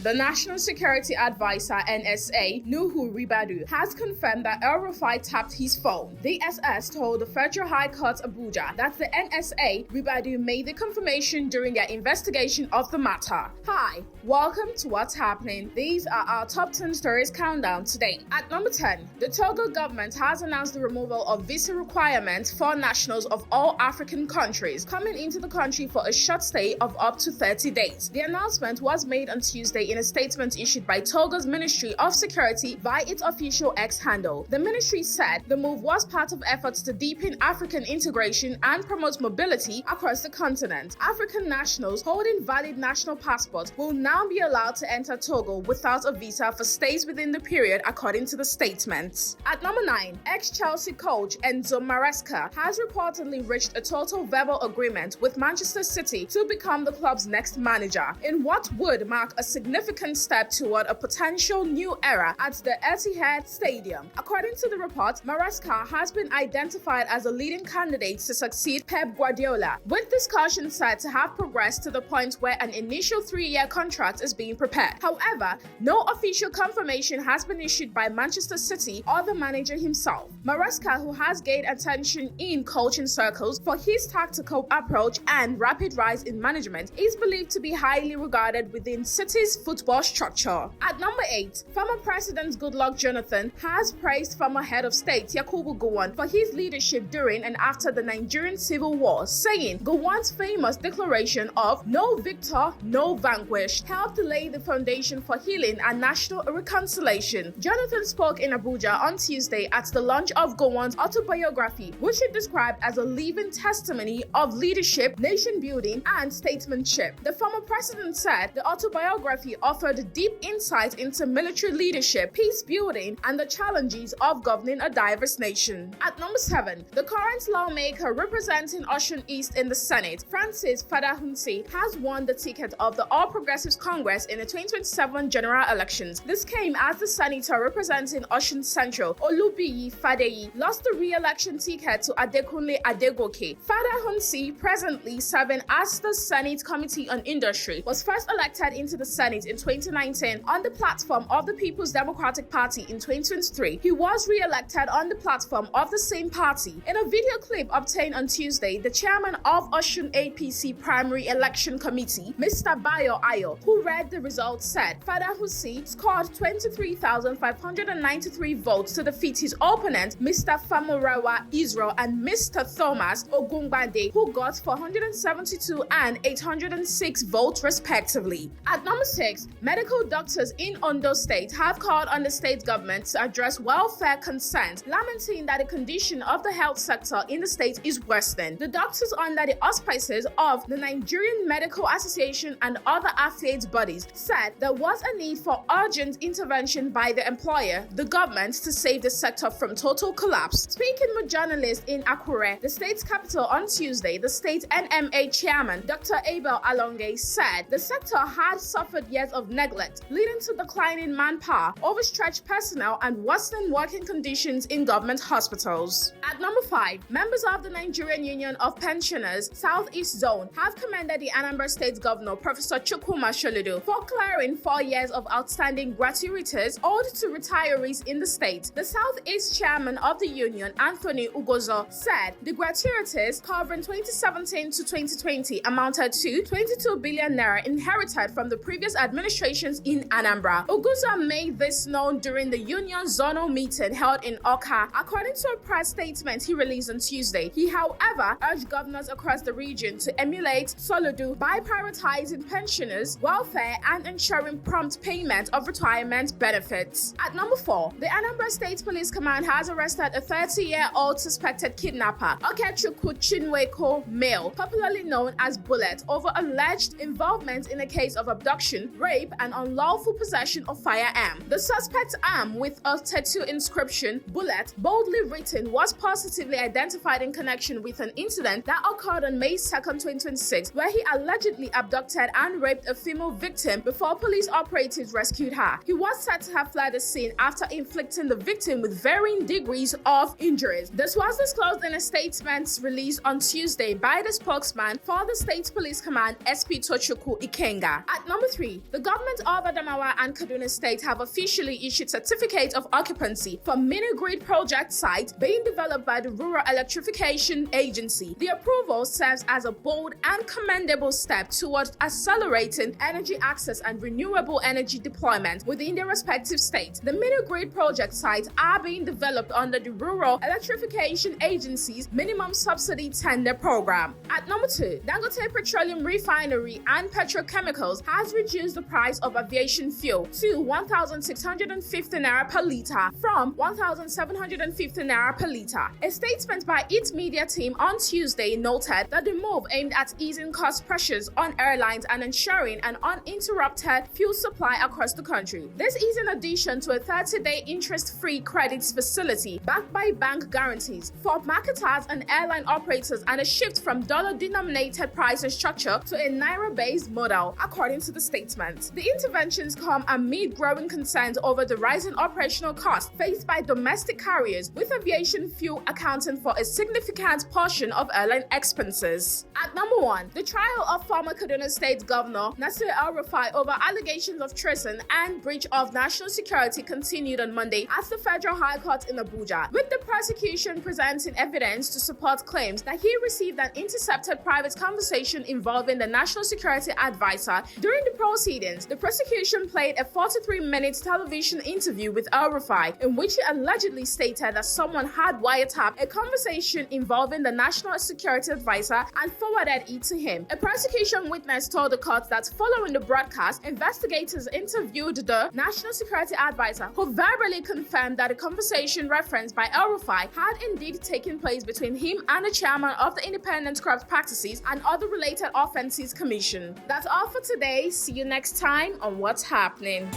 The National Security Advisor (NSA) Nuhu Ribadu has confirmed that El-Rufai tapped his phone. The SS told the Federal High Court Abuja that the NSA Ribadu made the confirmation during their investigation of the matter. Hi, welcome to What's Happening. These are our top 10 stories countdown today. At number 10, the Togo government has announced the removal of visa requirements for nationals of all African countries coming into the country for a short stay of up to 30 days. The announcement was made on Tuesday in a statement issued by Togo's Ministry of Security via its official X handle. The ministry said the move was part of efforts to deepen African integration and promote mobility across the continent. African nationals holding valid national passports will now be allowed to enter Togo without a visa for stays within the period, according to the statement. At number 9, ex-Chelsea coach Enzo Maresca has reportedly reached a total verbal agreement with Manchester City to become the club's next manager, in what would mark a significant step toward a potential new era at the Etihad Stadium. According to the report, Maresca has been identified as a leading candidate to succeed Pep Guardiola, with discussions said to have progressed to the point where an initial 3-year contract is being prepared. However, no official confirmation has been issued by Manchester City or the manager himself. Maresca, who has gained attention in coaching circles for his tactical approach and rapid rise in management, is believed to be highly regarded within City's football structure. At number 8, former President Goodluck Jonathan has praised former head of state Yakubu Gowon for his leadership during and after the Nigerian Civil War, saying Gowon's famous declaration of "No victor, no vanquished" helped lay the foundation for healing and national reconciliation. Jonathan spoke in Abuja on Tuesday at the launch of Gowon's autobiography, which he described as a living testimony of leadership, nation building, and statesmanship. The former president said the autobiography offered deep insight into military leadership, peace building, and the challenges of governing a diverse nation. At number 7, the current lawmaker representing Osun East in the Senate, Francis Fadahunsi, has won the ticket of the All Progressives Congress in the 2027 general elections. This came as the senator representing Osun Central, Olubiyi Fadeyi, lost the re-election ticket to Adekunle Adegoke. Fadahunsi, presently serving as the Senate Committee on Industry, was first elected into the Senate in 2019 on the platform of the People's Democratic Party in 2023. He was re-elected on the platform of the same party. In a video clip obtained on Tuesday, the chairman of Osun APC Primary Election Committee, Mr. Bayo Ayo, who read the results, said Fadahunsi scored 23,593 votes to defeat his opponent, Mr. Famorawa Israel, and Mr. Thomas Ogungbade, who got 472 and 806 votes respectively. At number 6, medical doctors in Ondo State have called on the state government to address welfare concerns, lamenting that the condition of the health sector in the state is worsening. The doctors, under the auspices of the Nigerian Medical Association and other affiliate bodies, said there was a need for urgent intervention by the employer, the government, to save the sector from total collapse. Speaking with journalists in Akure, the state's capital, on Tuesday, the state NMA chairman, Dr. Abel Alonge, said the sector had suffered years of neglect, leading to declining manpower, overstretched personnel, and worsening working conditions in government hospitals. At number 5, members of the Nigerian Union of Pensioners Southeast Zone have commended the Anambra State Governor, Professor Chukwuma Soludo, for clearing 4 years of outstanding gratuities owed to retirees in the state. The Southeast chairman of the union, Anthony Ugozo, said the gratuities covering 2017 to 2020 amounted to 22 billion naira inherited from the previous administrations in Anambra. Ugozo made this known during the union zonal meeting held in Oka. According to a press statement he released on Tuesday, he, however, urged governors across the region to emulate Soludo by prioritizing pensioners' welfare and ensuring prompt payment of retirement benefits. At number 4, the Anambra State Police Command has arrested a 30-year-old suspected kidnapper, Okechukwu Chinweko Male, popularly known as Bullet, over alleged involvement in a case of abduction, rape, and unlawful possession of firearm. The suspect's arm, with a tattoo inscription "Bullet" boldly written, was positively identified in connection with an incident that occurred on May 2, 2026, where he allegedly abducted and raped a female victim before police operatives rescued her. He was said to have fled the scene after inflicting the victim with varying degrees of injuries. This was disclosed in a statement released on Tuesday by the spokesman for the State Police Command, SP Tochukwu Ikenga. At number 3, The government of Adamawa and Kaduna State have officially issued certificate of occupancy for mini-grid project site being developed by the Rural Electrification Agency. The approval serves as a bold and commendable step towards accelerating energy access and renewable energy deployment within their respective states. The mini-grid project sites are being developed under the Rural Electrification Agency's minimum subsidy tender program. At number 2, Dangote Petroleum Refinery and Petrochemicals has reduced the price of aviation fuel to 1,650 naira per litre from 1,750 naira per litre. A statement by its media team on Tuesday noted that the move aimed at easing cost pressures on airlines and ensuring an uninterrupted fuel supply across the country. This is in addition to a 30-day interest-free credits facility backed by bank guarantees for marketers and airline operators and a shift from dollar-denominated pricing structure to a naira-based model, according to the statement. The interventions come amid growing concerns over the rising operational costs faced by domestic carriers, with aviation fuel accounting for a significant portion of airline expenses. At number 1, the trial of former Kaduna State Governor El-Rufai over allegations of treason and breach of national security continued on Monday at the Federal High Court in Abuja, with the prosecution presenting evidence to support claims that he received an intercepted private conversation involving the National Security Advisor. During the proceedings, the prosecution played a 43-minute television interview with El-Rufai in which he allegedly stated that someone had wiretapped a conversation involving the National Security Advisor and forwarded it to him. A prosecution witness told the court that following the broadcast, investigators interviewed the National Security Advisor, who verbally confirmed that the conversation referenced by El-Rufai had indeed taken place between him and the chairman of the Independent Corrupt Practices and Other Related Offences Commission. That's all for today. See you next time on What's Happening.